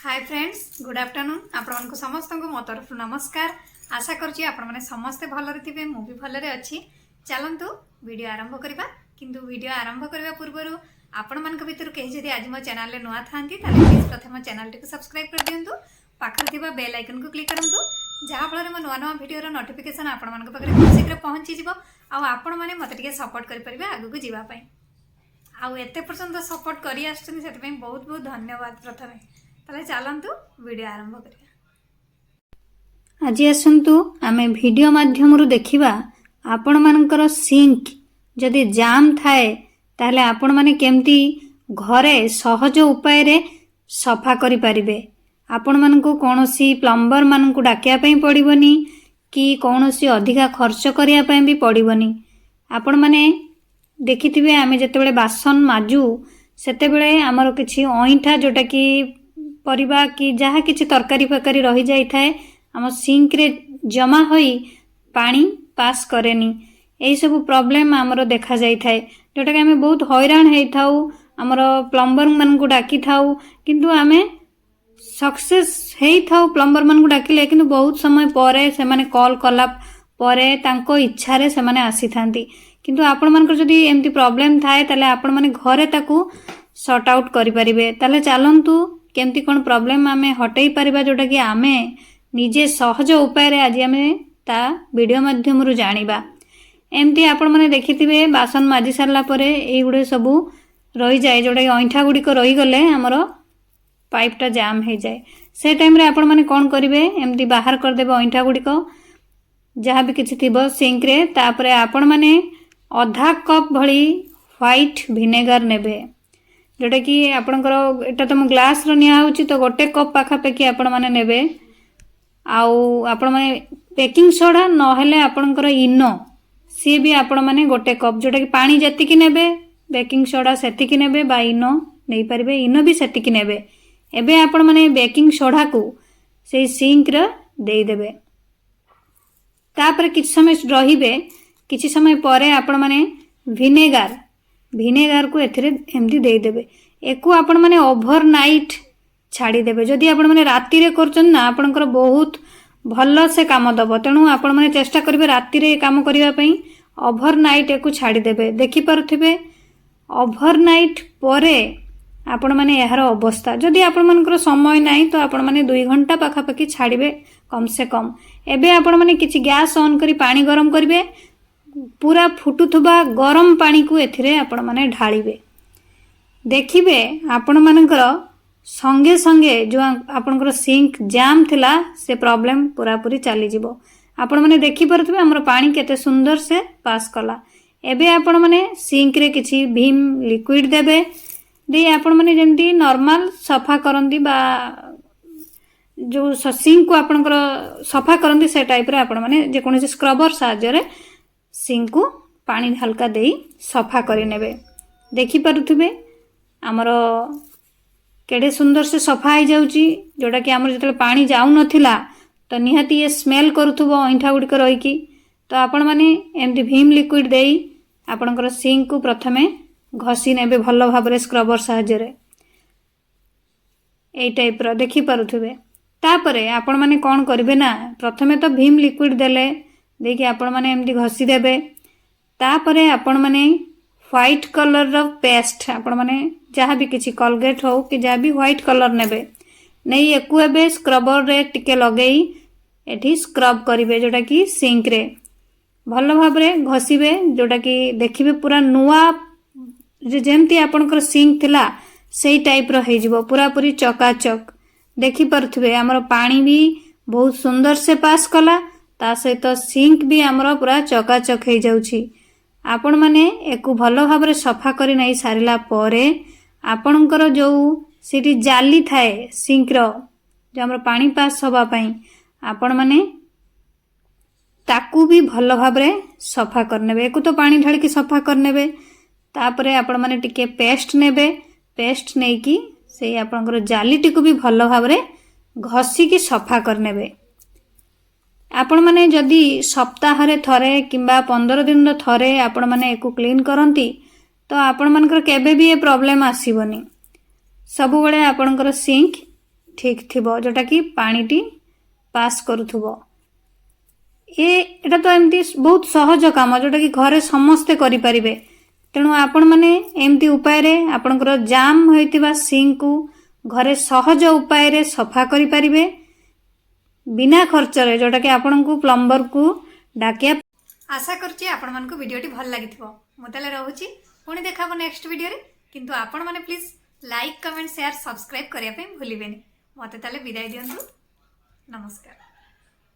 Hi friends good afternoon आपण को समस्त को मो तरफ नमस्कार। आशा करुँची आपण मैंने समस्ते भलरे थे मु भी भलरे अच्छी। चलतु वीडियो आरंभ करवा किंतु वीडियो आरंभ करने पूर्व आपण मान भितर कहीं जब आज मो चैनल नुआ था प्लीज प्रथम चैनल टी सब्सक्राइब कर दिंतु पाखर थी बेल आइकन को क्लिक करूँ जहाँफल मो नुआ नुआ भिडियो नोटिफिकेशन आपण पाखे शीघ्र पहुँची आपण मैंने मत सपोर्ट करेंगे आगू जावाई आउ एत पर्यंत सपोर्ट कर बहुत बहुत धन्यवाद। प्रथम ताले चलतु वीडियो आरंभ करिया। आज आसतु आमे वीडियो माध्यम देखिबा आपण मानकर सिंक जदि जाम थाए ताले आपण माने केमती घरे सहज उपाय रे सफा करि परिबे। आपण मानकु कोनोसी प्लम्बर मानकु डाकिया पई पड़िबोनी कि कोनोसी अधिका खर्च करिया पई भी पड़िबोनी। आपण माने देखिथिबे आमे जतेबेले बासन माजू सेतेबेले हमर किछि ओइठा जोटा कि परिबा कि जहाँ किछि तरकारी फरकारी रही जाई थाए हम सिंक रे जमा होई पानी पास करेनी। एई सब प्रॉब्लम हमरो देखा जाई थाए जोटा कि हमें बहुत हैरान हेई थाउ हमर प्लम्बर मन को डाकी थाउ किंतु आमे सक्सेस हेई थाउ प्लम्बर मन को डाकिले किंतु बहुत समय परे से माने कॉल कला परे तांको इच्छा रे से माने आसी थांती किंतु आपण मानकर जदी एमती प्रॉब्लम थाए ताले आपण माने घरे ताकू सॉर्ट आउट करि परिबे। ताले चलंतु केमती कोन प्रॉब्लम आमे हटई परिबा जोटा कि आमे निजे सहज उपाय रे आज आमे ता वीडियो माध्यम रु जानिबा। एमती आपण माने देखिथिबे बासन माजी सारला परे एई गुडे सब रही जाए जोटा कि ओंठा गुडी को रही गले हमरो पाइपटा जाम हो जाए से टाइम रे आपण माने कोन करिवे एमती बाहर कर देबे ओंठा गुडी को जहाँ भी किछि थिबो सिंक रे तापरे आपण माने आधा कप भली व्हाइट विनेगर नेबे जोटा कि आपणकर एटा तुम ग्लास रो निया होची तो गोटे कप पाखापाखि आपण माने नेबे आउ आपण माने बेकिंग सोडा न हेले आपणकर इनो सी भी आपण माने गोटे कप जोटा कि पानी जति कि नेबे बेकिंग सोडा सेति कि नेबे बा इनो नै परिबे इनो भी सेति कि नेबे। एबे आपण माने बेकिंग सोडा को से सिंक रे देई देबे तापर किछ समय रहिबे किछि समय परे आपण माने विनेगार को एथिरे एमती दे देबे। एको आपण माने ओवरनाइट छाड़ी देबे जदि आपण माने राती रे करचन ना आपणकर बहुत भल से काम दबो तेणु आपण माने चेष्टा करिवे राती रे काम करिवा पई ओवरनाइट एको छाड़ी देबे। देखि परथिबे ओवरनाइट परे आपण माने यार अवस्था जदि आपण मानकर समय नाही तो आपण माने 2 घंटा पाखापाखि छाड़िबे कम से कम। एबे आपण माने किछि गैस ऑन करी पानी गरम करिवे पूरा फुटुथुबा गरम पानी को एथिरे आपण माने ढाळिबे देखिबे आपण मानकर संगे संगे जो आपनकर सिंक जाम थिला से प्रॉब्लम पूरा पूरी चली जिवो। आपण माने देखि परथबे हमर पानी केते सुंदर से पास कला। एबे आपण माने सिंक रे किछि भीम लिक्विड देबे दे आपण माने जेमती नॉर्मल सफा करंदी बा जो सिंक को आपनकर सफा करंदी से टाइप रे आपण माने जे कोनोसी स्क्रबर साहाय्य रे सिंक को पानी हल्का देई सफा करि नेबे। देखि परथबे हमर केडे सुंदर से सफा हो जाउची जोटा कि हमर जतले पानी जाउ नथिला तो निहाती ये स्मेल करूथबो ओंठा गुडी को रही की तो आपण माने एमती भीम लिक्विड देई आपनकर सिंक को प्रथमे घसी नेबे भलो भाबरे स्क्रबर साहाय्य रे एई टाइप रो देखि परथबे। तापरे आपण माने कोन करबे ना प्रथमे तो भीम लिक्विड देले देखि आपण माने एमती घसी देबे तापरे आपण माने व्हाइट कलर रो पेस्ट आपण माने जहाँ भी किछि कोलगेट हो कि जहाँ भी व्हाइट कलर नेबे नहीं एकु एबे स्क्रबर रे टिके लगेई एठी स्क्रब करिवे जोटा कि सिंक रे भलो भाबरे घसीबे जोटा कि देखिबे पूरा नुआ जेमती आपनकर सिंक थिला सेई टाइप रो हे जिवो पूरा पूरी चकाचक। देखि परथबे हमर पानी भी बहुत सुंदर से पास कला ता सहित सिंक भी हमर पूरा चकाचक हे जाउची। आपण माने एकु भलो भाबरे सफा करि नै सारिला परे आपणकर जो सीटी जाली थाए सिंक रो जो हमर पानी पास होबा पई आपण माने ताकू भी भलो भाबरे सफा करनेबे। एकु तो पानी ढाल के सफा करनेबे तापरे आपण माने टिके पेस्ट नेबे पेस्ट नै की से आपणकर जाली टिकु भी भलो भाबरे घसी की सफा करनेबे। आपण माने जदी सप्ताह रे थरे किंबा 15 दिन रे थरे आपण माने एकु क्लीन करंती तो आपण मानकर केबे भी ये प्रॉब्लम आसीबनी। सबुबेले आपणकर सिंक ଠିକ୍ ଥିବ, ଯେଉଁଟାକି ପାଣିଟି ପାସ୍ କରୁଥିବ। ଏଇଟା ତ ଏମିତି ବହୁତ ସହଜ କାମ ଯେଉଁଟାକି ଘରେ ସମସ୍ତେ କରିପାରିବେ। ତେଣୁ ଆପଣମାନେ ଏମିତି ଉପାୟରେ ଆପଣଙ୍କର ଜାମ୍ ହୋଇଥିବା ସିଙ୍କକୁ ଘରେ ସହଜ ଉପାୟରେ ସଫା କରିପାରିବେ ବିନା ଖର୍ଚ୍ଚରେ, ଯେଉଁଟାକି ଆପଣଙ୍କୁ ପ୍ଲମ୍ବରକୁ ଡାକିବା। ଆଶା କରୁଛି ଆପଣମାନଙ୍କୁ ଭିଡ଼ିଓଟି ଭଲ ଲାଗିଥିବ। ମୁଁ ତାହେଲେ ରହୁଛି, ପୁଣି ଦେଖା ହେବ ନେକ୍ସଟ ଭିଡ଼ିଓରେ। କିନ୍ତୁ ଆପଣମାନେ please like, comment, share, subscribe କରିବା ପାଇଁ ଭୁଲିବେନି। ମୋତେ ତାହେଲେ ବିଦାୟ ଦିଅନ୍ତୁ। ନମସ୍କାର।